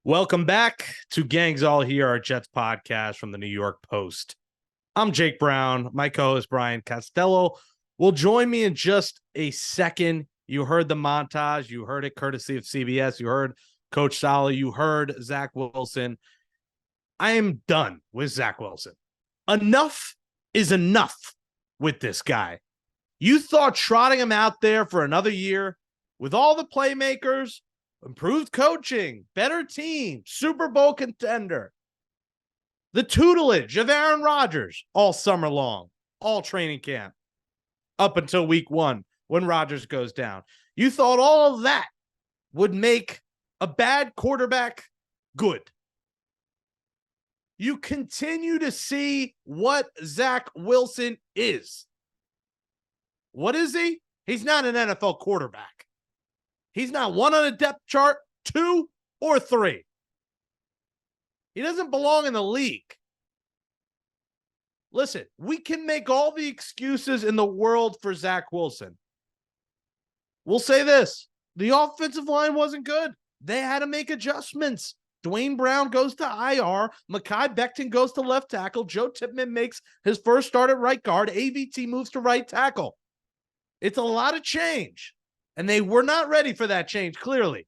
Welcome back to Gangs All Here, our Jets podcast from the New York Post. I'm Jake Brown. My co-host Brian Costello will join me in just a second. You heard the montage. You heard it courtesy of CBS. You heard Coach Sala. You heard Zach Wilson. I am done with Zach Wilson. Enough is enough with this guy. You thought trotting him out there for another year with all the playmakers, improved coaching, better team, Super Bowl contender, the tutelage of Aaron Rodgers all summer long, all training camp, up until week one when Rodgers goes down. You thought all of that would make a bad quarterback good. You continue to see what Zach Wilson is. What is he? He's not an NFL quarterback. He's not one on a depth chart, two or three. He doesn't belong in the league. Listen, we can make all the excuses in the world for Zach Wilson. We'll say this. The offensive line wasn't good. They had to make adjustments. Dwayne Brown goes to IR. Mekhi Becton goes to left tackle. Joe Tippmann makes his first start at right guard. AVT moves to right tackle. It's a lot of change. And they were not ready for that change, clearly.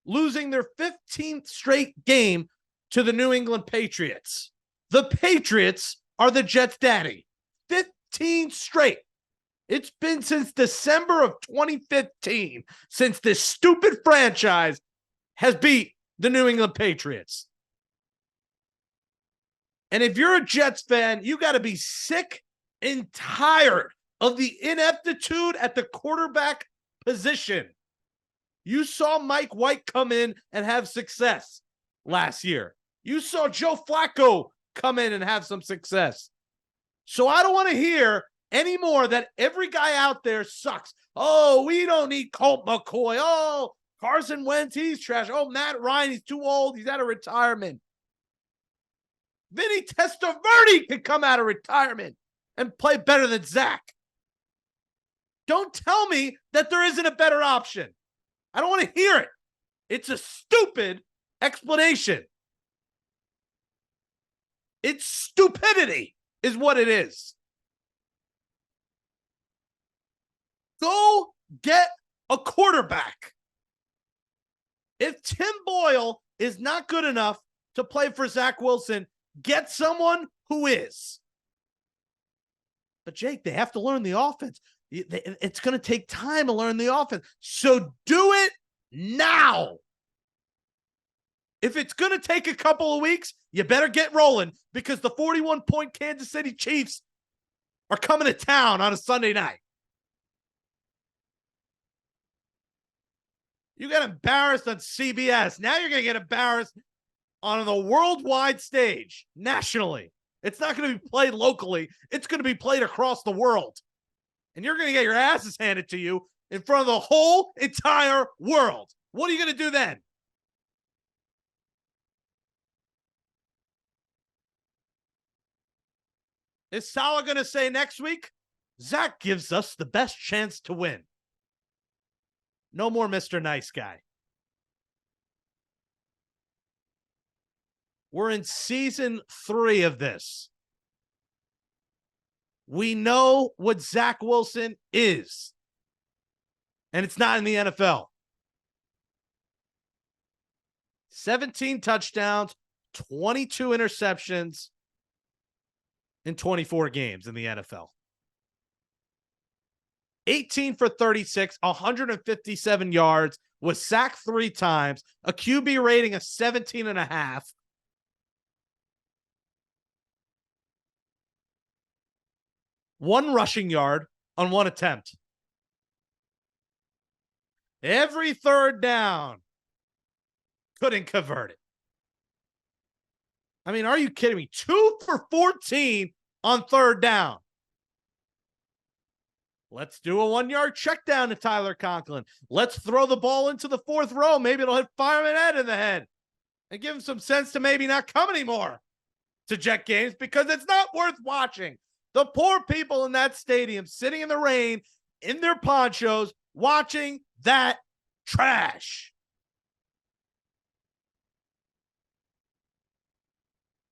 Losing their 15th straight game to the New England Patriots. The Patriots are the Jets' daddy. 15 straight. It's been since December of 2015 since this stupid franchise has beat the New England Patriots. And if you're a Jets fan, you got to be sick and tired of the ineptitude at the quarterback position. You saw Mike White come in and have success last year. You saw Joe Flacco come in and have some success. So I don't want to hear anymore that every guy out there sucks. Oh, we don't need Colt McCoy. Oh, Carson Wentz, he's trash. Oh, Matt Ryan, he's too old. He's out of retirement. Vinny Testaverde could come out of retirement and play better than Zach. Don't tell me that there isn't a better option. I don't want to hear it. It's a stupid explanation. It's stupidity is what it is. Go get a quarterback. If Tim Boyle is not good enough to play for Zach Wilson, get someone who is. But Jake, they have to learn the offense. It's going to take time to learn the offense. So do it now. If it's going to take a couple of weeks, you better get rolling because the 41-point Kansas City Chiefs are coming to town on a Sunday night. You got embarrassed on CBS. Now you're going to get embarrassed on the worldwide stage, nationally. It's not going to be played locally. It's going to be played across the world. And you're going to get your asses handed to you in front of the whole entire world. What are you going to do then? Is Salah going to say next week, Zach gives us the best chance to win? No more Mr. Nice Guy. We're in season 3 of this. We know what Zach Wilson is. And it's not in the NFL. 17 touchdowns, 22 interceptions in 24 games in the NFL. 18 for 36, 157 yards, was sacked 3 times, a QB rating of 17.5. One rushing yard on one attempt. Every third down, couldn't convert it. I mean, are you kidding me? 2 for 14 on third down. Let's do a 1-yard check down to Tyler Conklin. Let's throw the ball into the 4th row. Maybe it'll hit Fireman Ed in the head and give him some sense to maybe not come anymore to Jet games because it's not worth watching. The poor people in that stadium sitting in the rain in their ponchos watching that trash.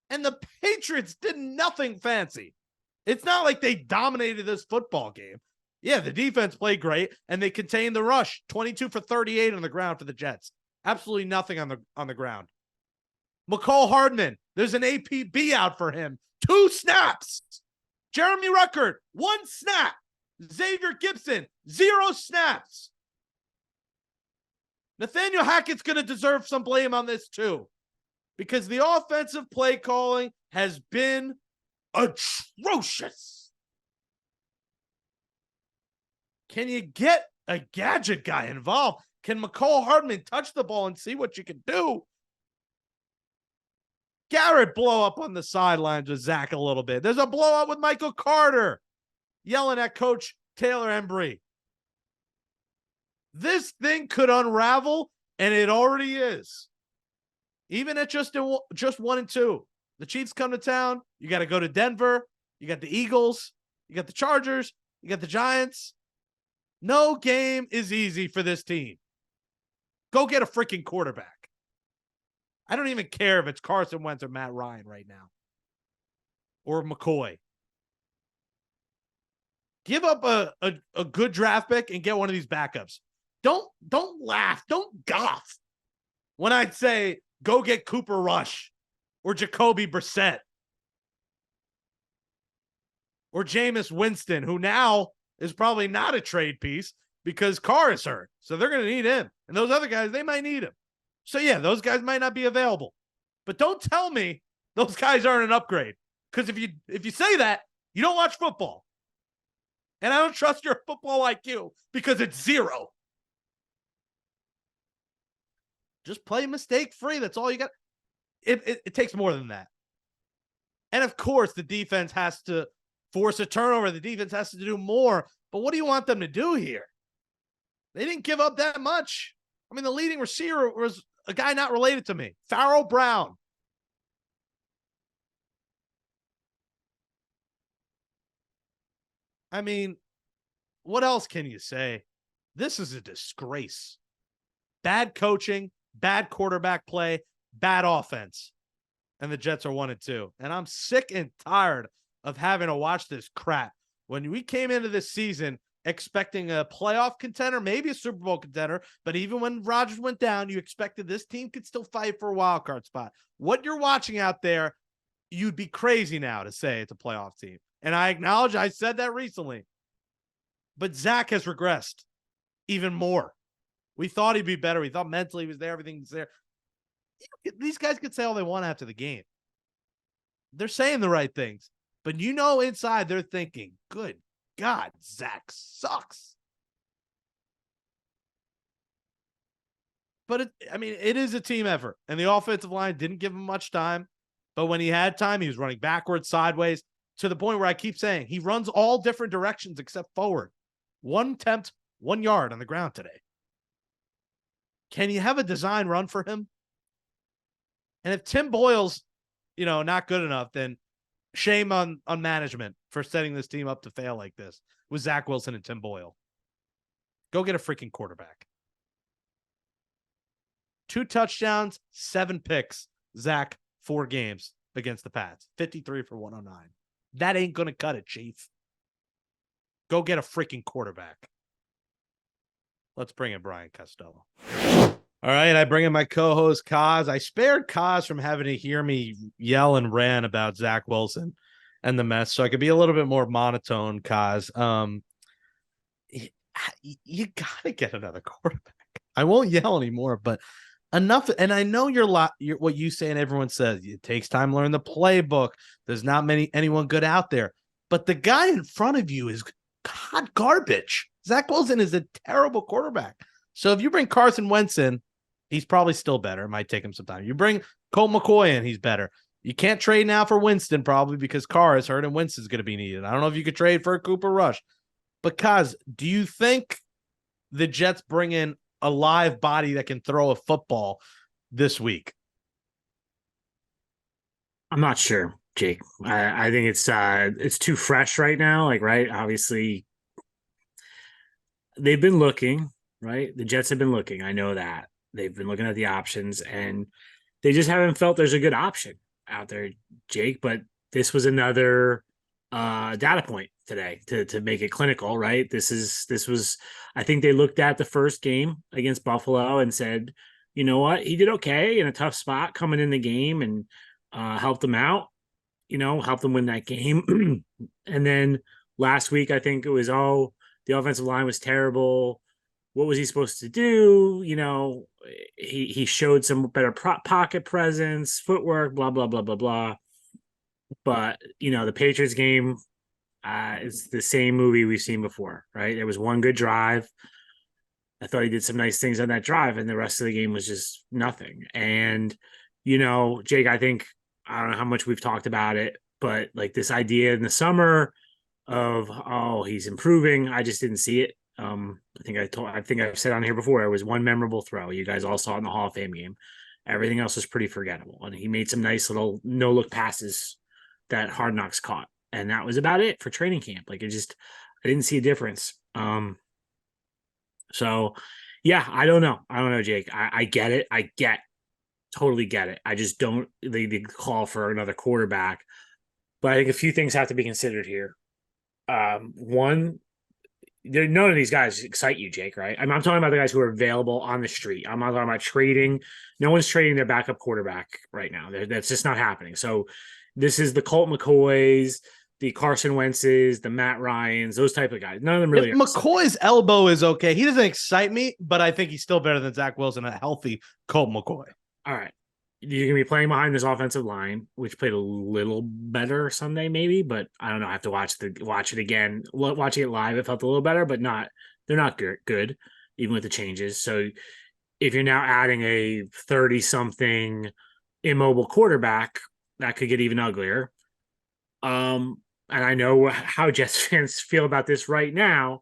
And the Patriots did nothing fancy. It's not like they dominated this football game. Yeah, the defense played great, and they contained the rush. 22 for 38 on the ground for the Jets. Absolutely nothing on the ground. McCall Hardman, there's an APB out for him. 2 snaps. Jeremy Ruckert, 1 snap. Xavier Gibson, 0 snaps. Nathaniel Hackett's going to deserve some blame on this too, because the offensive play calling has been atrocious. Can you get a gadget guy involved? Can McCall Hardman touch the ball and see what you can do? Garrett blow up on the sidelines with Zach a little bit. There's a blow up with Michael Carter yelling at Coach Taylor Embry. This thing could unravel, and it already is. Even at just 1-2. The Chiefs come to town. You got to go to Denver. You got the Eagles. You got the Chargers. You got the Giants. No game is easy for this team. Go get a freaking quarterback. I don't even care if it's Carson Wentz or Matt Ryan right now. Or McCoy. Give up a good draft pick and get one of these backups. Don't laugh. Don't gawk when I say go get Cooper Rush or Jacoby Brissett or Jameis Winston, who now is probably not a trade piece because Carr is hurt. So they're going to need him. And those other guys, they might need him. So yeah, those guys might not be available. But don't tell me those guys aren't an upgrade. Because if you say that, you don't watch football. And I don't trust your football IQ because it's 0. Just play mistake free. That's all you got. It takes more than that. And of course, the defense has to force a turnover. The defense has to do more. But what do you want them to do here? They didn't give up that much. I mean, the leading receiver was a guy not related to me, Farrell Brown. I mean, what else can you say? This is a disgrace. Bad coaching, bad quarterback play, bad offense. And the Jets are 1-2. And I'm sick and tired of having to watch this crap. When we came into this season expecting a playoff contender, maybe a Super Bowl contender, but even when Rodgers went down, you expected this team could still fight for a wild card spot. What you're watching out there, you'd be crazy now to say it's a playoff team. And I acknowledge I said that recently. But Zach has regressed even more. We thought he'd be better. We thought mentally he was there. Everything's there. These guys could say all they want after the game. They're saying the right things. But you know inside they're thinking, good God, Zach sucks. But it is a team effort. And the offensive line didn't give him much time. But when he had time, he was running backwards, sideways, to the point where I keep saying he runs all different directions except forward. 1 attempt, 1 yard on the ground today. Can you have a design run for him? And if Tim Boyle's, not good enough, then shame on management for setting this team up to fail like this with Zach Wilson and Tim Boyle. Go get a freaking quarterback. 2 touchdowns, 7 picks. Zach, 4 games against the Pats. 53 for 109. That ain't going to cut it, Chief. Go get a freaking quarterback. Let's bring in Brian Costello. All right, I bring in my co-host, Kaz. I spared Kaz from having to hear me yell and rant about Zach Wilson and the mess, so I could be a little bit more monotone, Kaz. You got to get another quarterback. I won't yell anymore, but enough. And I know you're what you say and everyone says. It takes time to learn the playbook. There's not anyone good out there. But the guy in front of you is hot garbage. Zach Wilson is a terrible quarterback. So if you bring Carson Wentz in, he's probably still better. It might take him some time. You bring Colt McCoy in, he's better. You can't trade now for Winston probably because Carr is hurt and Winston is going to be needed. I don't know if you could trade for a Cooper Rush. But Kaz, do you think the Jets bring in a live body that can throw a football this I'm not sure, Jake. I think it's too fresh right now. Right? Obviously, they've been looking, right? The Jets have been looking. I know that. They've been looking at the options, and they just haven't felt there's a good option. out there, Jake, but this was another data point today to make it clinical, right? This was I think they looked at the first game against Buffalo and said, you know what, he did okay in a tough spot coming in the game and helped them out, helped them win that game. And then last week, I think it was, the offensive line was terrible. What was he supposed to do? He showed some better pocket presence, footwork, blah, blah, blah, blah, blah. But, the Patriots game, it's the same movie we've seen before, right? There was one good drive. I thought he did some nice things on that drive, and the rest of the game was just nothing. And, Jake, I think, I don't know how much we've talked about it, but like this idea in the summer of, he's improving, I just didn't see it. I think I've said on here before, it was one memorable throw. You guys all saw it in the Hall of Fame game. Everything else was pretty forgettable. And he made some nice little no-look passes that Hard Knocks caught. And that was about it for training camp. Like I didn't see a difference. So yeah, I don't know, Jake. I get it. Totally get it. I just don't the call for another quarterback. But I think a few things have to be considered here. One, none of these guys excite you, Jake, right? I'm talking about the guys who are available on the street. I'm not talking about trading. No one's trading their backup quarterback right now. That's just not happening. So this is the Colt McCoys, the Carson Wentz's, the Matt Ryans, those type of guys. None of them really. McCoy's elbow is okay. He doesn't excite me, but I think he's still better than Zach Wilson, a healthy Colt McCoy. All right. You're going to be playing behind this offensive line, which played a little better Sunday, maybe, but I don't know. I have to watch it again. Watching it live, it felt a little better, but they're not good, even with the changes. So if you're now adding a 30-something immobile quarterback, that could get even uglier. And I know how Jets fans feel about this right now,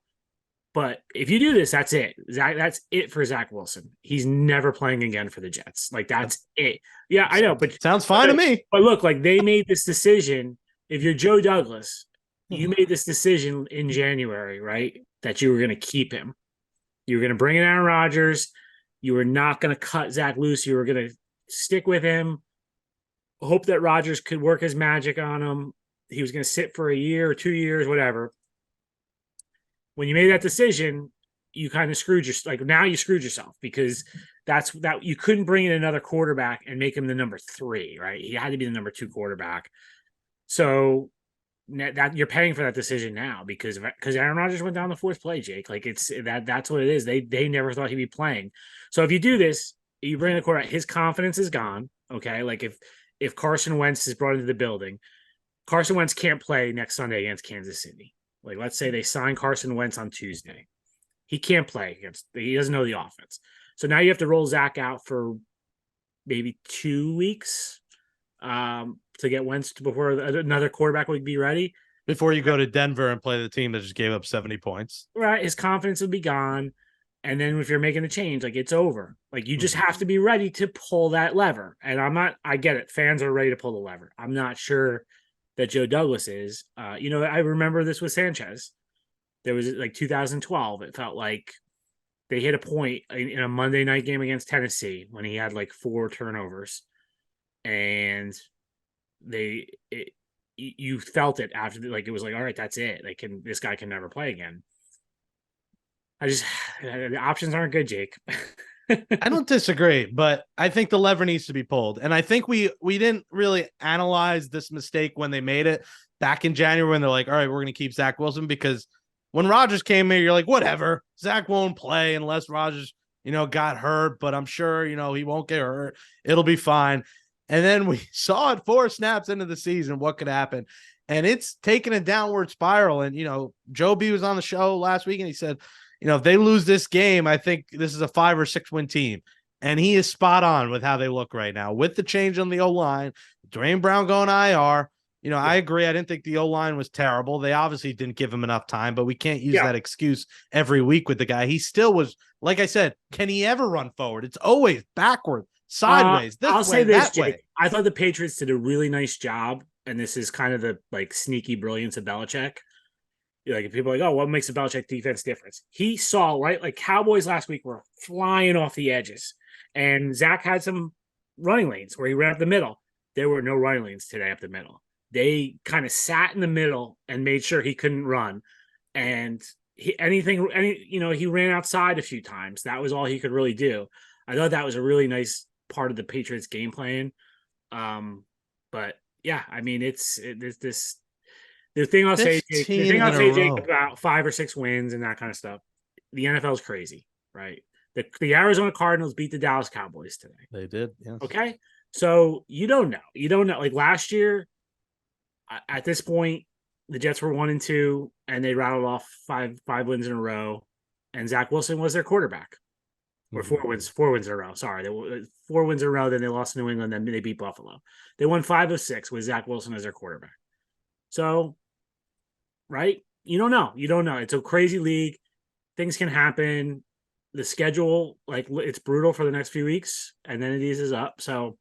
but if you do this, that's it. That's it for Zach Wilson. He's never playing again for the Jets. Like, that's it. Yeah, I know, but sounds fine to me. But look, like they made this decision. If you're Joe Douglas, you made this decision in January, right? That you were going to keep him. You were going to bring in Aaron Rodgers. You were not going to cut Zach loose. You were going to stick with him. Hope that Rodgers could work his magic on him. He was going to sit for a year or 2 years, whatever. When you made that decision, you kind of screwed yourself. Like now you screwed yourself because that you couldn't bring in another quarterback and make him the number 3, right? He had to be the number 2 quarterback. So that you're paying for that decision now because Aaron Rodgers went down the 4th play, Jake. Like that's what it is. They never thought he'd be playing. So if you do this, you bring the quarterback, his confidence is gone. Okay, like if Carson Wentz is brought into the building, Carson Wentz can't play next Sunday against Kansas City. Like, let's say they sign Carson Wentz on Tuesday. He can't play he doesn't know the offense. So now you have to roll Zach out for maybe 2 weeks to get Wentz before another quarterback would be ready. Before you go to Denver and play the team that just gave up 70 points. Right. His confidence would be gone. And then if you're making a change, like it's over. Like you just have to be ready to pull that lever. And I get it. Fans are ready to pull the lever. I'm not sure that Joe Douglas is. I remember this with Sanchez. There was like 2012. It felt like they hit a point in a Monday night game against Tennessee when he had like 4 turnovers, and you felt it after. Like it was like, all right, that's it. This guy can never play again. The options aren't good, Jake. I don't disagree, but I think the lever needs to be pulled. And I think we didn't really analyze this mistake when they made it back in January when they're like, all right, we're going to keep Zach Wilson, because when Rodgers came here, you're like, whatever, Zach won't play unless Rodgers, got hurt, but I'm sure, he won't get hurt. It'll be fine. And then we saw it 4 snaps into the season, what could happen. And it's taken a downward spiral. And, Joe B was on the show last week and he said, if they lose this game, I think this is a 5 or 6 win team. And he is spot on with how they look right now. With the change on the O-line, Dwayne Brown going IR, I agree. I didn't think the O-line was terrible. They obviously didn't give him enough time, but we can't use that excuse every week with the guy. He still was, like I said, can he ever run forward? It's always backward, sideways, this I'll way, say this, that Jake. way. I thought the Patriots did a really nice job, and this is kind of the sneaky brilliance of Belichick. Like, if people are like, oh, what makes the Belichick defense difference? He saw, right? Like, Cowboys last week were flying off the edges, and Zach had some running lanes where he ran up the middle. there were no running lanes today up the middle. They kind of sat in the middle and made sure he couldn't run. And he ran outside a few times. That was all he could really do. I thought that was a really nice part of the Patriots game plan. But yeah, I mean, it's this the thing I'll say, Jake, 15 in a row. about 5 or 6 wins and that kind of stuff. The NFL is crazy, right? The Arizona Cardinals beat the Dallas Cowboys today. They did, yes. Okay, so you don't know. You don't know. Like last year, at this point, the Jets were 1-2, and they rattled off five wins in a row, and Zach Wilson was their quarterback. Or 4 wins in a row. Sorry, they were 4 wins in a row. Then they lost to New England. Then they beat Buffalo. They won 5 of 6 with Zach Wilson as their quarterback. So, right? You don't know. You don't know. It's a crazy league. Things can happen. The schedule, like it's brutal for the next few weeks, and then it eases up. So,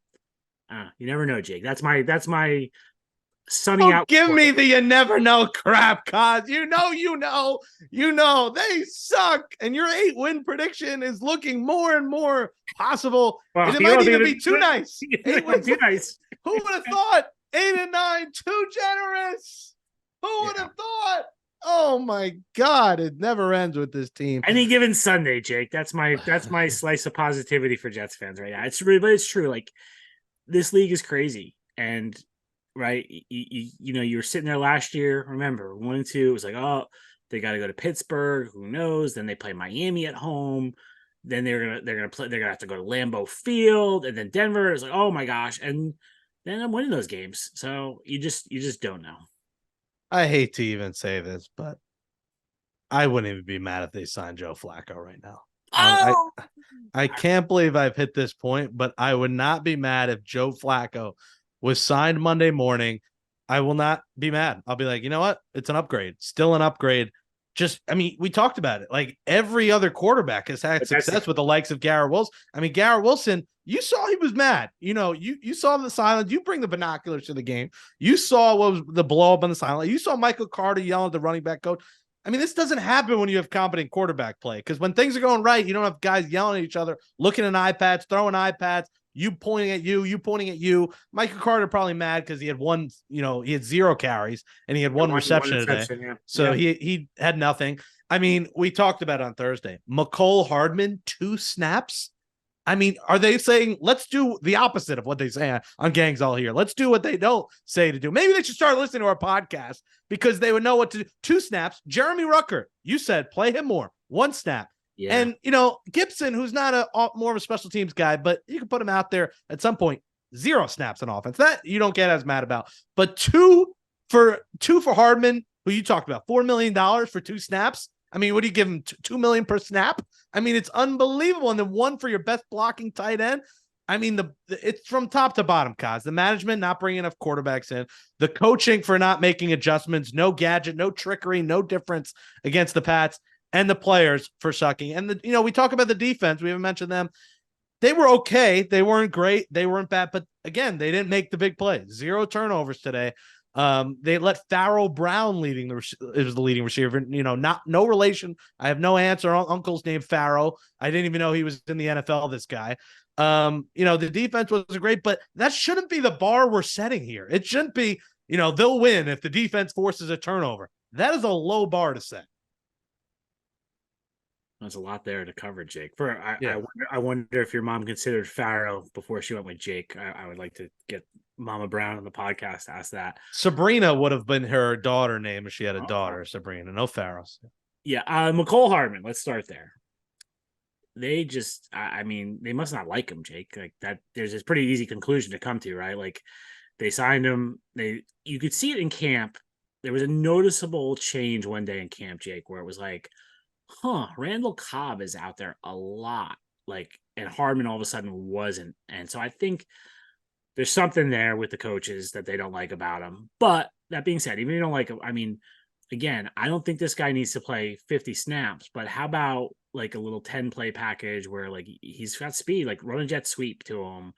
you never know, Jake. That's my sunny out. Give me the you never know crap, cause you know they suck, and your 8-win prediction is looking more and more possible. Well, and it might even be too nice. 8 wins, too nice. Who would have thought 8 and 9 too generous? Who would have thought? Oh my God, it never ends with this team. Any given Sunday, Jake. That's my slice of positivity for Jets fans right now. It's really, but it's true. Like this league is crazy, and right, you were sitting there last year. Remember 1-2. It was like, oh, they got to go to Pittsburgh. Who knows? Then they play Miami at home. Then they're gonna have to go to Lambeau Field, and then Denver. It's like, oh my gosh, and then I'm winning those games. So you just don't know. I hate to even say this, but I wouldn't even be mad if they signed Joe Flacco right now. Oh! I can't believe I've hit this point, but I would not be mad if Joe Flacco was signed Monday morning. I will not be mad. I'll be like, you know what? It's an upgrade. Still an upgrade. We talked about it. Like every other quarterback has had success with the likes of Garrett Wilson. I mean, Garrett Wilson, you saw he was mad. You saw the silence. You bring the binoculars to the game. You saw what was the blow up on the sideline. You saw Michael Carter yelling at the running back coach. I mean, this doesn't happen when you have competent quarterback play, because when things are going right, you don't have guys yelling at each other, looking at iPads, throwing iPads, you pointing at you pointing at you. Michael Carter probably mad because he had 0 carries and he had one reception today. Yeah. So he had nothing. I mean, we talked about it on Thursday. McCole Hardman, 2 snaps. I mean, are they saying, let's do the opposite of what they say on Gangs All Here? Let's do what they don't say to do. Maybe they should start listening to our podcast because they would know what to do. 2 snaps. Jeremy Rucker, you said play him more. 1 snap. Yeah. And, Gibson, who's not more of a special teams guy, but you can put him out there at some point. 0 snaps on offense. That you don't get as mad about. But 2 for Hardman, who you talked about, $4 million for 2 snaps. I mean, what do you give him? $2 million per snap? I mean, it's unbelievable. And then 1 for your best blocking tight end. I mean, it's from top to bottom, Kaz. The management not bringing enough quarterbacks in, the coaching for not making adjustments, no gadget, no trickery, no difference against the Pats, and the players for sucking. And we talk about the defense. We haven't mentioned them. They were okay. They weren't great. They weren't bad. But again, they didn't make the big plays. 0 turnovers today. They let Farrell Brown is the leading receiver. No relation. I have no aunts or uncles named Farrell. I didn't even know he was in the NFL. This guy. The defense wasn't great, but that shouldn't be the bar we're setting here. It shouldn't be. They'll win if the defense forces a turnover. That is a low bar to set. There's a lot there to cover, Jake. I wonder if your mom considered Farrell before she went with Jake. I would like to get Mama Brown on the podcast to ask that. Sabrina would have been her daughter name if she had a daughter, Sabrina. No Farrells. Yeah, McCole Hardman. Let's start there. They just, they must not like him, Jake. Like that, there's this pretty easy conclusion to come to, right? Like they signed him. You could see it in camp. There was a noticeable change one day in camp, Jake, where it was like, Randall Cobb is out there a lot, and Hardman all of a sudden wasn't. And so I think there's something there with the coaches that they don't like about him. But that being said, even if you don't like him, again, I don't think this guy needs to play 50 snaps, but how about a little 10 play package where he's got speed, run a jet sweep to him,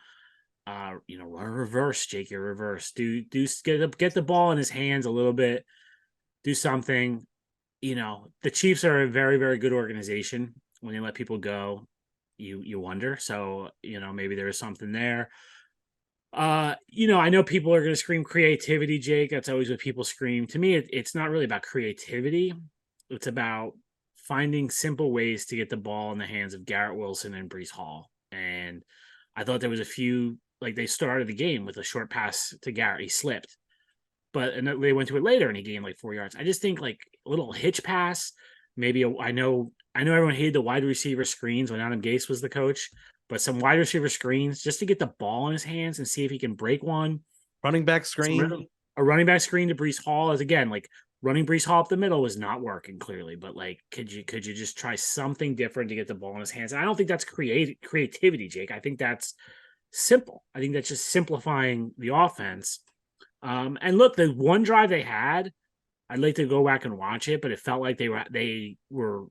run a reverse, Jake, your reverse, get the ball in his hands a little bit, do something. The Chiefs are a very, very good organization. When they let people go, you wonder. So, maybe there is something there. I know people are going to scream creativity, Jake. That's always what people scream. To me, it's not really about creativity. It's about finding simple ways to get the ball in the hands of Garrett Wilson and Brees Hall. And I thought there was a few, like they started the game with a short pass to Garrett. He slipped, and they went to it later and he gained like 4 yards. I just think like a little hitch pass. I know everyone hated the wide receiver screens when Adam Gase was the coach, but some wide receiver screens just to get the ball in his hands and see if he can break one. Running back screen. A running back screen to Brees Hall is again like running Brees Hall up the middle was not working clearly, but like could you just try something different to get the ball in his hands? And I don't think that's creativity, Jake. I think that's simple. I think that's just simplifying the offense. And look, the one drive they had, I'd like to go back and watch it, but it felt like they were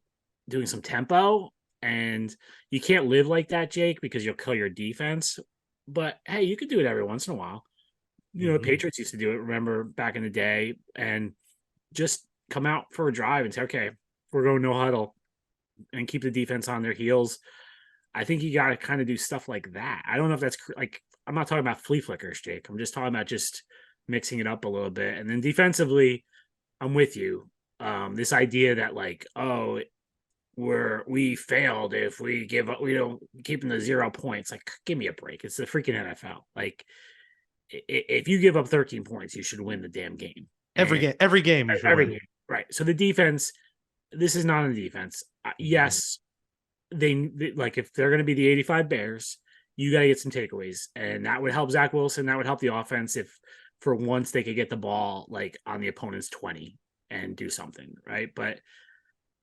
doing some tempo, and you can't live like that, Jake, because you'll kill your defense. But hey, you could do it every once in a while. The Patriots used to do it, remember, back in the day, and just come out for a drive and say, okay, we're going no huddle and keep the defense on their heels. I think you got to kind of do stuff like that. I don't know if that's like, I'm not talking about flea flickers, Jake. I'm just talking about just mixing it up a little bit. And then defensively, I'm with you. This idea that like, oh, we failed if we give up, we don't keep them to 0 points. Like, give me a break. It's the freaking NFL. Like, if you give up 13 points, you should win the damn game. Every game, every game. Right. So the defense, this is not a defense. Yes, they like if they're going to be the 85 Bears, you got to get some takeaways, and that would help Zach Wilson. That would help the offense if for once they could get the ball like on the opponent's 20 and do something, right? But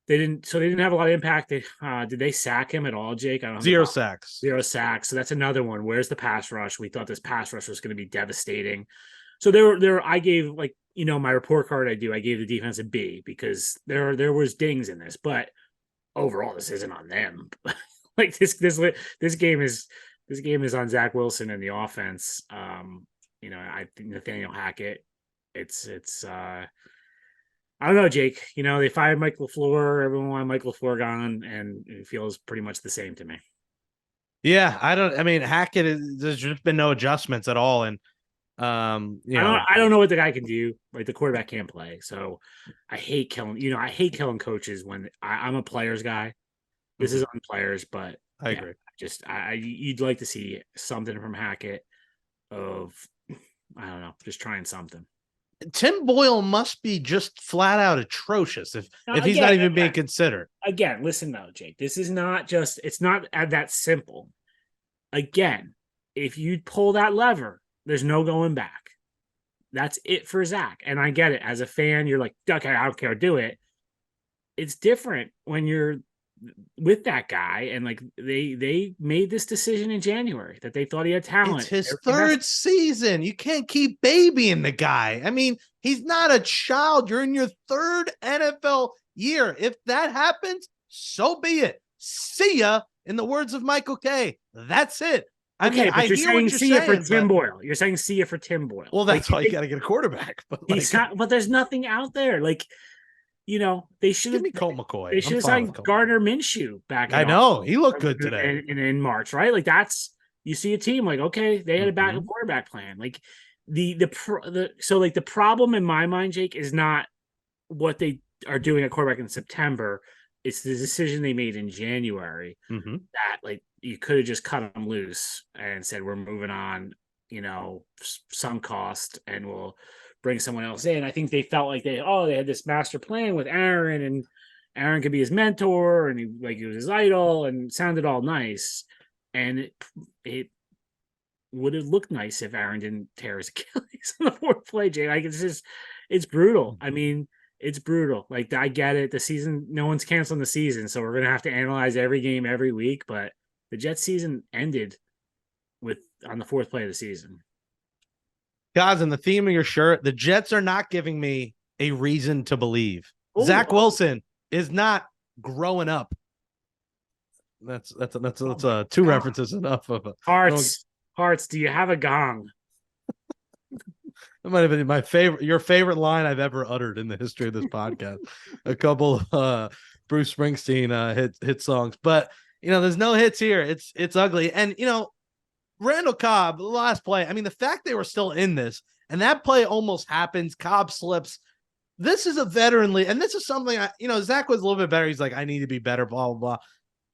they didn't. So they didn't have a lot of impact. Did they sack him at all, Jake? I don't know. 0 sacks. 0 sacks. So that's another one. Where's the pass rush? We thought this pass rush was going to be devastating. So there. I gave like my report card. I gave the defense a B because there was dings in this, but overall this isn't on them. Like this game is on Zach Wilson and the offense. I think Nathaniel Hackett. It's I don't know, Jake. They fired Mike LaFleur. Everyone wanted Mike LaFleur gone, and it feels pretty much the same to me. Yeah, I mean, Hackett, there's just been no adjustments at all. And, I don't know what the guy can do. Like, the quarterback can't play. So I hate killing, I hate killing coaches when I'm a players guy. This is on players, but I agree. You'd like to see something from Hackett of, I don't know, just trying something. Tim Boyle must be just flat out atrocious if he's not even being considered. Again, listen though, Jake, this is not it's not that simple. Again, if you pull that lever, there's no going back. That's it for Zach. And I get it. As a fan, you're like, okay, I don't care, do it. It's different when you're with that guy, and like they made this decision in January that they thought he had talent. It's his third season. You can't keep babying the guy. I mean, he's not a child. You're in your third NFL year. If that happens, so be it. See ya, in the words of Michael K. That's it. I mean, but you're saying see ya for Tim Boyle. You're saying see ya for Tim Boyle. Well, that's why you got to get a quarterback. But but there's nothing out there. Like, they should have. Give me Colt McCoy. They should have signed Gardner Minshew back. I know he looked good today in March, right? Like you see a team like, okay, they had a backup quarterback plan. Like the problem in my mind, Jake, is not what they are doing at quarterback in September. It's the decision they made in January that like you could have just cut them loose and said we're moving on, some cost, and we'll bring someone else in. I think they felt like they had this master plan with Aaron, and Aaron could be his mentor, and he was his idol, and sounded all nice. And it would have looked nice if Aaron didn't tear his Achilles on the fourth play, Jay. Like it's brutal. I mean, it's brutal. Like, I get it. The season, no one's canceling the season, so we're gonna have to analyze every game every week. But the Jets season ended on the fourth play of the season. Guys, in the theme of your shirt, the Jets are not giving me a reason to believe. Zach Wilson is not growing up. That's two references enough of a Hearts. Do you have a gong? That might have been your favorite line I've ever uttered in the history of this podcast. A couple of Bruce Springsteen hit songs, but there's no hits here. It's ugly, and Randall Cobb, the last play. I mean, the fact they were still in this and that play almost happens. Cobb slips. This is a veteran league, and this is something Zach was a little bit better. He's like, I need to be better, blah, blah, blah.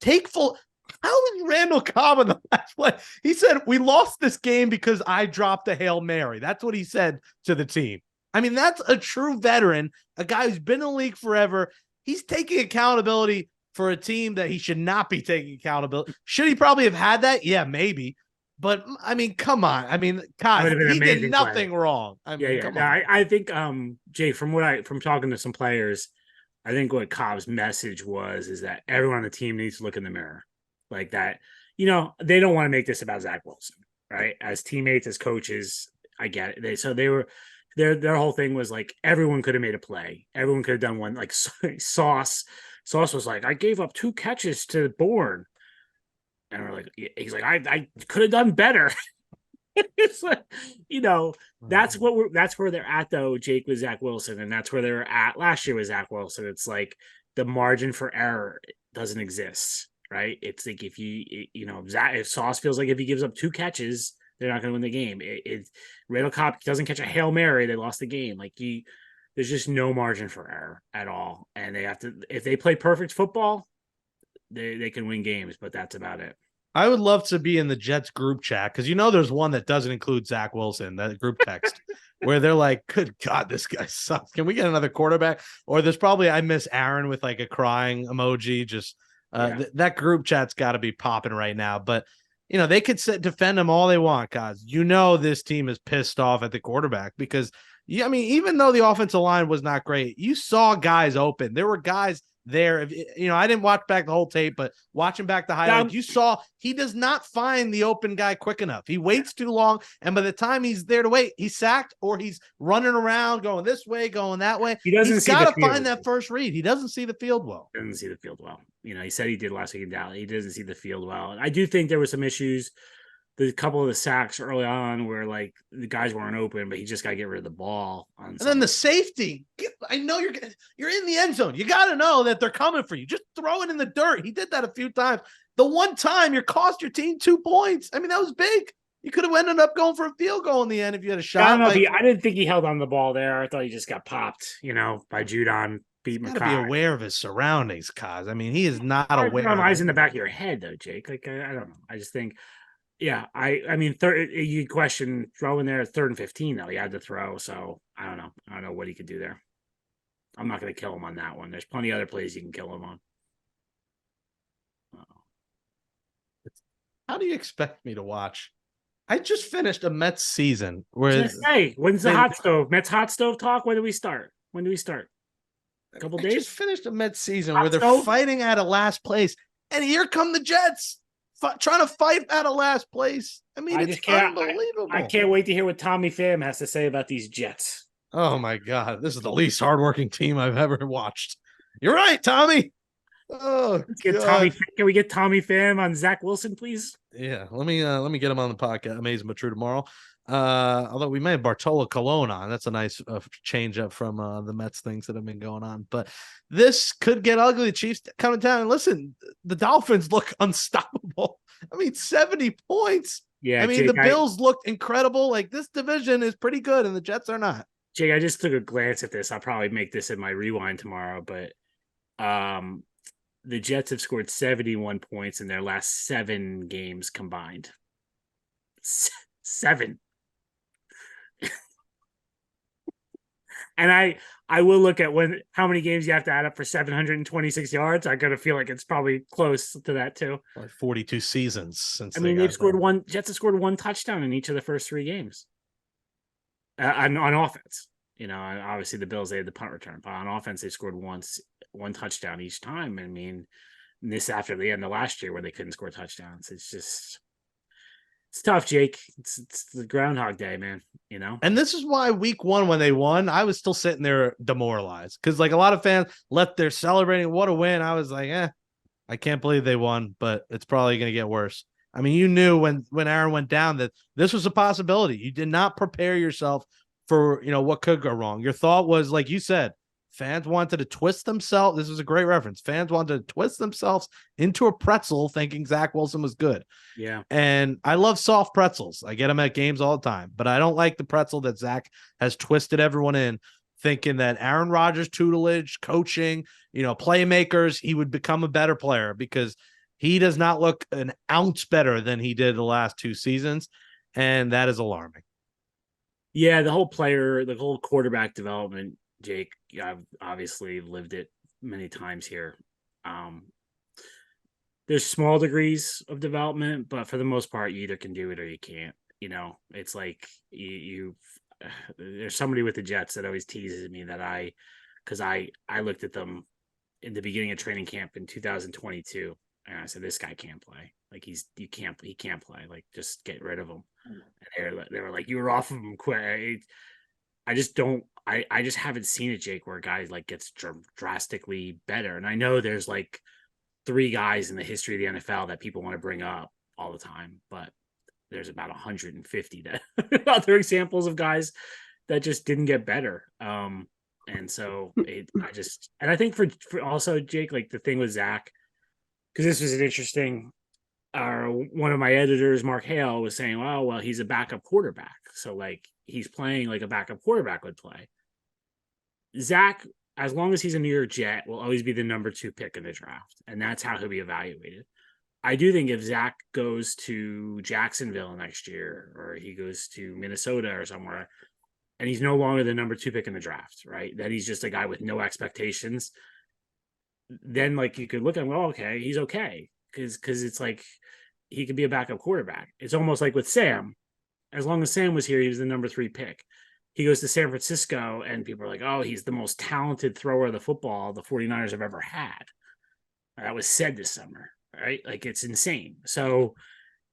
Take full. How is Randall Cobb in the last play? He said, we lost this game because I dropped a Hail Mary. That's what he said to the team. I mean, that's a true veteran, a guy who's been in the league forever. He's taking accountability for a team that he should not be taking accountability. Should he probably have had that? Yeah, maybe. But I mean, come on. I mean, God, he did nothing wrong. I mean, come on. I think, Jay, from talking to some players, I think what Cobb's message is that everyone on the team needs to look in the mirror like that. They don't want to make this about Zach Wilson, right? As teammates, as coaches, I get it. Their whole thing was like everyone could have made a play. Everyone could have done one. Like Sauce was like, I gave up 2 catches to Bourne. And we're like, he's like, I could have done better. It's like, that's where they're at though, Jake, with Zach Wilson, and that's where they were at last year with Zach Wilson. It's like the margin for error doesn't exist, right? It's like if Sauce feels like if he gives up 2 catches, they're not going to win the game. Randall Cobb doesn't catch a Hail Mary, they lost the game. Like there's just no margin for error at all, and they have to, if they play perfect football, they can win games, but that's about it. I would love to be in the Jets group chat because there's one that doesn't include Zach Wilson, that group text, where they're like, good God, this guy sucks. Can we get another quarterback? Or there's probably, I miss Aaron with like a crying emoji. Just that group chat's got to be popping right now. But, they could defend him all they want, guys. This team is pissed off at the quarterback because, even though the offensive line was not great, you saw guys open. There were guys there. I didn't watch back the whole tape, but watching back the highlights, you saw he does not find the open guy quick enough. He waits too long, and by the time he's there to wait, he's sacked or he's running around going this way, going that way. He's got to find that first read. He doesn't see the field well. He said he did last week in Dallas. He doesn't see the field well. I do think there were some issues. The couple of the sacks early on where like the guys weren't open, but he just got to get rid of the ball. And then the safety. I know you're in the end zone. You got to know that they're coming for you. Just throw it in the dirt. He did that a few times. The one time you cost your team 2 points. I mean, that was big. You could have ended up going for a field goal in the end if you had a shot. I didn't think he held on the ball there. I thought he just got popped, by Judon. Beat He's got to be aware of his surroundings, Kaz. I mean, he is not aware. Eyes in the back of your head, though, Jake. Like I don't know. I just think. Yeah, I mean, you question throwing there at 3rd and 15 though. He had to throw, so I don't know. I don't know what he could do there. I'm not going to kill him on that one. There's plenty of other plays you can kill him on. How do you expect me to watch? I just finished a Mets season. Hey, when's the hot stove? Mets hot stove talk. When do we start? A couple days. Just finished a Mets season where they're fighting out of last place, and here come the Jets. Trying to fight out of last place. I mean, it's unbelievable. I can't wait to hear what Tommy Pham has to say about these Jets. Oh my God, this is the least hardworking team I've ever watched. You're right, Tommy. Oh, Can we get Tommy Pham on Zach Wilson, please? Yeah, let me get him on the podcast. Amazing but true tomorrow. Although we may have Bartolo Colon on. That's a nice change up from the Mets things that have been going on. But this could get ugly. The Chiefs coming down. And listen, the Dolphins look unstoppable. I mean, 70 points. Yeah, I mean, Jake, the Bills looked incredible. Like, this division is pretty good, and the Jets are not. Jake, I just took a glance at this. I'll probably make this in my rewind tomorrow. But the Jets have scored 71 points in their last 7 games combined. 7. And I will look at how many games you have to add up for 726 yards. I gotta feel like it's probably close to that too. Like 42 seasons since. I mean, Jets have scored 1 touchdown in each of the first 3 games. On offense, obviously the Bills, they had the punt return, but on offense they scored 1 touchdown each time. I mean, this after the end of last year where they couldn't score touchdowns. It's tough, Jake. It's the Groundhog Day, man. And this is why week 1, when they won, I was still sitting there demoralized because, like, a lot of fans left there celebrating what a win. I was like, I can't believe they won, but it's probably going to get worse. I mean, you knew when Aaron went down that this was a possibility. You did not prepare yourself for what could go wrong. Your thought was, like you said, fans wanted to twist themselves. This was a great reference. Fans wanted to twist themselves into a pretzel thinking Zach Wilson was good. Yeah. And I love soft pretzels. I get them at games all the time, but I don't like the pretzel that Zach has twisted everyone in, thinking that Aaron Rodgers' tutelage, coaching, playmakers, he would become a better player, because he does not look an ounce better than he did the last 2 seasons. And that is alarming. Yeah, the whole quarterback development, Jake, I've obviously lived it many times here. There's small degrees of development, but for the most part, you either can do it or you can't. It's like there's somebody with the Jets that always teases me that because I looked at them in the beginning of training camp in 2022, and I said, this guy can't play. Like he can't play. Like, just get rid of him. And they were like, you were off of him quick. I just don't. I just haven't seen it, Jake, where a guy like gets drastically better. And I know there's like 3 guys in the history of the NFL that people want to bring up all the time, but there's about 150 other examples of guys that just didn't get better. And so I think for also, Jake, like the thing with Zach, because this was an interesting, one of my editors, Mark Hale, was saying, well, he's a backup quarterback. So like he's playing like a backup quarterback would play. Zach, as long as he's a New York Jet, will always be the number 2 pick in the draft. And that's how he'll be evaluated. I do think if Zach goes to Jacksonville next year, or he goes to Minnesota or somewhere, and he's no longer the number 2 pick in the draft, right? That he's just a guy with no expectations, then like you could look at him, well, okay, he's okay. Because it's like he could be a backup quarterback. It's almost like with Sam. As long as Sam was here, he was the number 3 pick. He goes to San Francisco, and people are like, oh, he's the most talented thrower of the football the 49ers have ever had. That was said this summer, right? Like, it's insane. So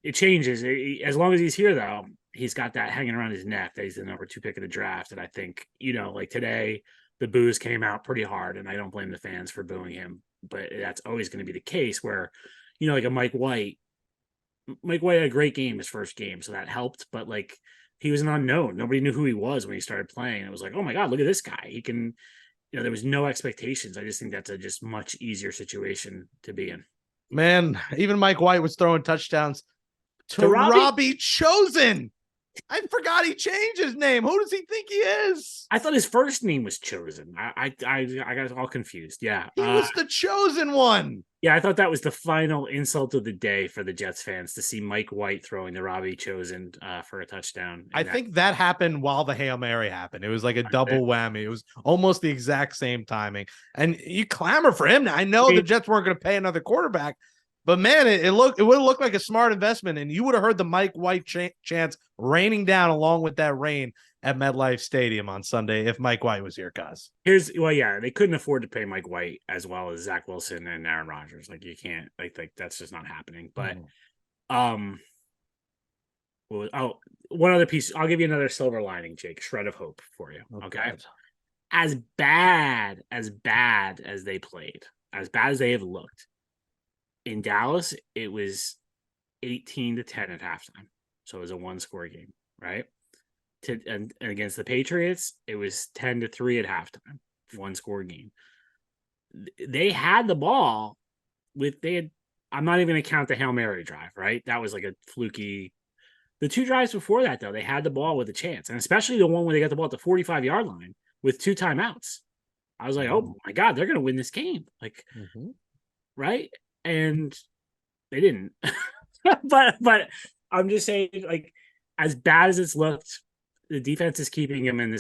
it changes. As long as he's here, though, he's got that hanging around his neck that he's the number 2 pick of the draft. And I think, like today, the boos came out pretty hard, and I don't blame the fans for booing him. But that's always going to be the case where, like a Mike White had a great game his first game, so that helped. But like, he was an unknown. Nobody knew who he was when he started playing. It was like, oh my God, look at this guy. He can, there was no expectations. I just think that's a just much easier situation to be in. Man, even Mike White was throwing touchdowns to Robbie Chosen. I forgot he changed his name. Who does he think he is? I thought his first name was Chosen. I got all confused. Yeah. He was the chosen one. Yeah, I thought that was the final insult of the day for the Jets fans to see Mike White throwing the Robbie Chosen for a touchdown. I think that happened while the Hail Mary happened. It was like a double whammy. It was almost the exact same timing. And you clamor for him now. I know the Jets weren't going to pay another quarterback, but man, it would have looked like a smart investment, and you would have heard the Mike White chants raining down along with that rain at MetLife Stadium on Sunday if Mike White was here, cuz. They couldn't afford to pay Mike White as well as Zach Wilson and Aaron Rodgers. Like, you can't, like that's just not happening. But one other piece, I'll give you another silver lining, Jake, shred of hope for you. Okay. As bad as they played, as bad as they have looked, in Dallas, it was 18-10 at halftime. So it was a 1-score game, right? And against the Patriots, it was 10-3 at halftime, 1-score game. They had the ball I'm not even going to count the Hail Mary drive, right? That was like a fluky. The 2 drives before that, though, they had the ball with a chance. And especially the one where they got the ball at the 45-yard line with 2 timeouts. I was like, oh my God, they're going to win this game. Like, right? And they didn't. but I'm just saying, like, as bad as it's looked, the defense is keeping them in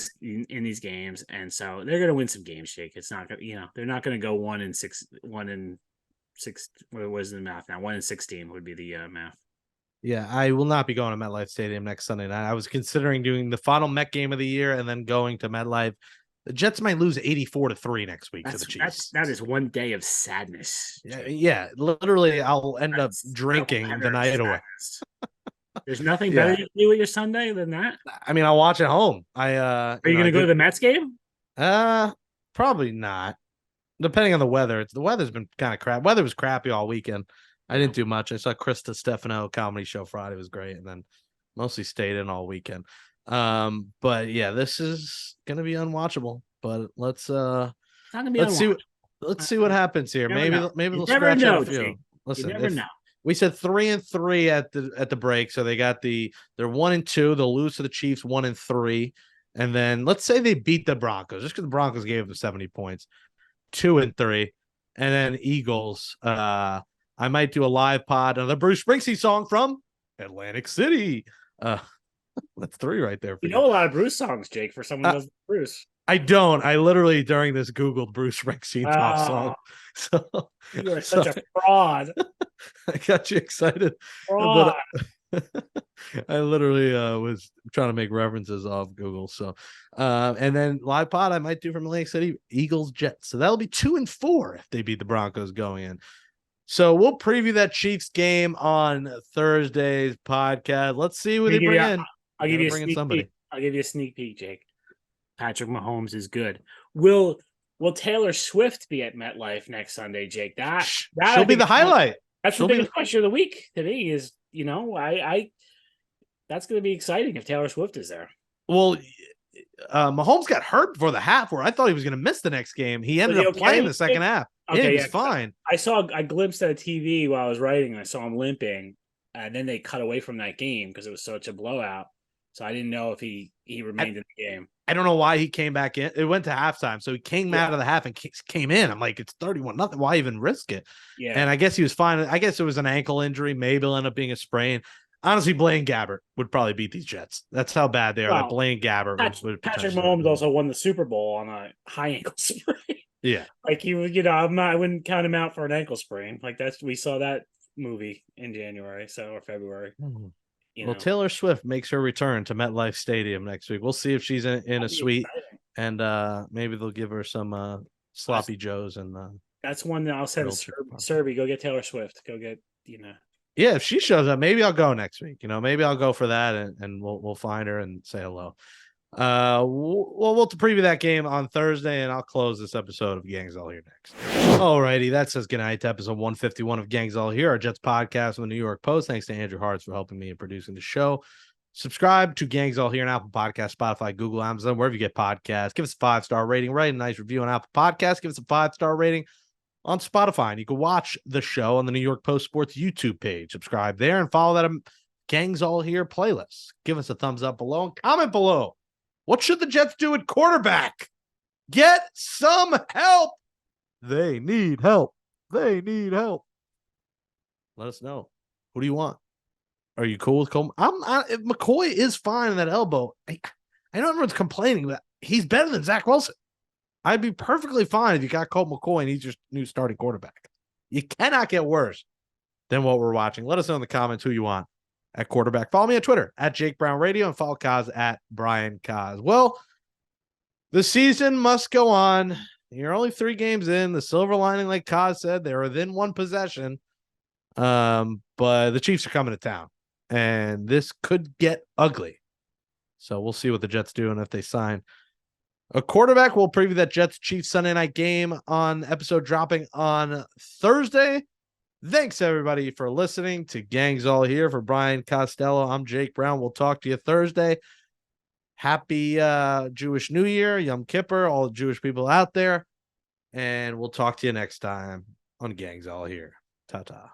these games, and so they're going to win some games, Jake. It's not going to, they're not going to go 1-6. What was the math now? 1-16 would be the math. Yeah, I will not be going to MetLife Stadium next Sunday night. I was considering doing the final Met game of the year and then going to MetLife. The Jets might lose 84-3 next week to the Chiefs. That is one day of sadness. Yeah, literally, I'll end up drinking the night away. There's nothing better you can do with your Sunday than that. I mean, I'll watch at home. Are you going to go to the Mets game? Probably not. Depending on the weather. The weather's been kind of crap. Weather was crappy all weekend. I didn't do much. I saw Krista Stefano comedy show Friday. It was great, and then mostly stayed in all weekend. But yeah, this is gonna be unwatchable. But let's It's not gonna be Let's see. unwatched. Let's see what happens here. Never know. Maybe You they'll never scratch out a know, few. Jake. You Listen, never if know. we said 3-3 at the break, so they're 1-2. They'll lose to the Chiefs 1-3, and then let's say they beat the Broncos just because the Broncos gave them 70 points, 2-3, and then Eagles. I might do a live pod, another Bruce Springsteen song from Atlantic City. That's 3 right there for You you. know a lot of Bruce songs, Jake, for someone who doesn't know Bruce. I don't. I literally during this Googled Bruce Springsteen top song. Oh, So you are such a fraud. I got you excited, Fraud. but I literally was trying to make references off Google. So, and then live pod I might do from Atlantic City, Eagles, Jets. So that'll be 2-4 if they beat the Broncos going in. So we'll preview that Chiefs game on Thursday's podcast. Let's see who they bring in. I'll give you a sneak peek. I'll give you a sneak peek, Jake. Patrick Mahomes is good. Will Taylor Swift be at MetLife next Sunday, Jake? That She'll be the highlight. That's the biggest question of the week to me is, I that's going to be exciting if Taylor Swift is there. Well, Mahomes got hurt before the half where I thought he was going to miss the next game. He ended up playing the second half. Okay, yeah, he's fine. I glimpsed at a TV while I was writing. And I saw him limping, and then they cut away from that game because it was such a blowout. So I didn't know if he remained in the game. I don't know why he came back in. It went to halftime, so he came out of the half and came in. I'm like, it's 31-0. Why even risk it? Yeah. And I guess he was fine. I guess it was an ankle injury. Maybe it'll end up being a sprain. Honestly, Blaine Gabbert would probably beat these Jets. That's how bad they are. That Blaine Gabbert would Patrick Mahomes also won the Super Bowl on a high ankle sprain. Yeah. Like I wouldn't count him out for an ankle sprain. Like we saw that movie in January, or February. Mm-hmm. Taylor Swift makes her return to MetLife Stadium next week. We'll see if she's in a suite, and maybe they'll give her some sloppy joes. And that's one that I'll send Serby. Go get Taylor Swift. Go get Yeah, if she shows up, maybe I'll go next week. Maybe I'll go for that, and we'll find her and say hello. We'll preview that game on Thursday, and I'll close this episode of Gangs All Here next. Alrighty, that says goodnight to episode 151 of Gangs All Here, our Jets podcast from the New York Post. Thanks to Andrew Hartz for helping me in producing the show. Subscribe to Gangs All Here on Apple Podcasts, Spotify, Google, Amazon, wherever you get podcasts. Give us a 5-star rating, write a nice review on Apple Podcasts. Give us a 5-star rating on Spotify, and you can watch the show on the New York Post Sports YouTube page. Subscribe there and follow that Gangs All Here playlist. Give us a thumbs up below and comment below. What should the Jets do at quarterback? Get some help. They need help. They need help. Let us know. Who do you want? Are you cool with Coleman? If McCoy is fine in that elbow, I know everyone's complaining, but he's better than Zach Wilson. I'd be perfectly fine if you got Colt McCoy and he's your new starting quarterback. You cannot get worse than what we're watching. Let us know in the comments who you want at quarterback. Follow me on Twitter at Jake Brown Radio and follow Kaz at Brian Kaz. Well, the season must go on. You're only 3 games in. The silver lining, like Kaz said, they're within 1 possession. But the Chiefs are coming to town, and this could get ugly. So we'll see what the Jets do and if they sign a quarterback. We'll preview that Jets-Chiefs Sunday night game on episode dropping on Thursday. Thanks, everybody, for listening to Gangs All Here. For Brian Costello, I'm Jake Brown. We'll talk to you Thursday. Happy Jewish New Year, Yom Kippur, all the Jewish people out there. And we'll talk to you next time on Gangs All Here. Ta-ta.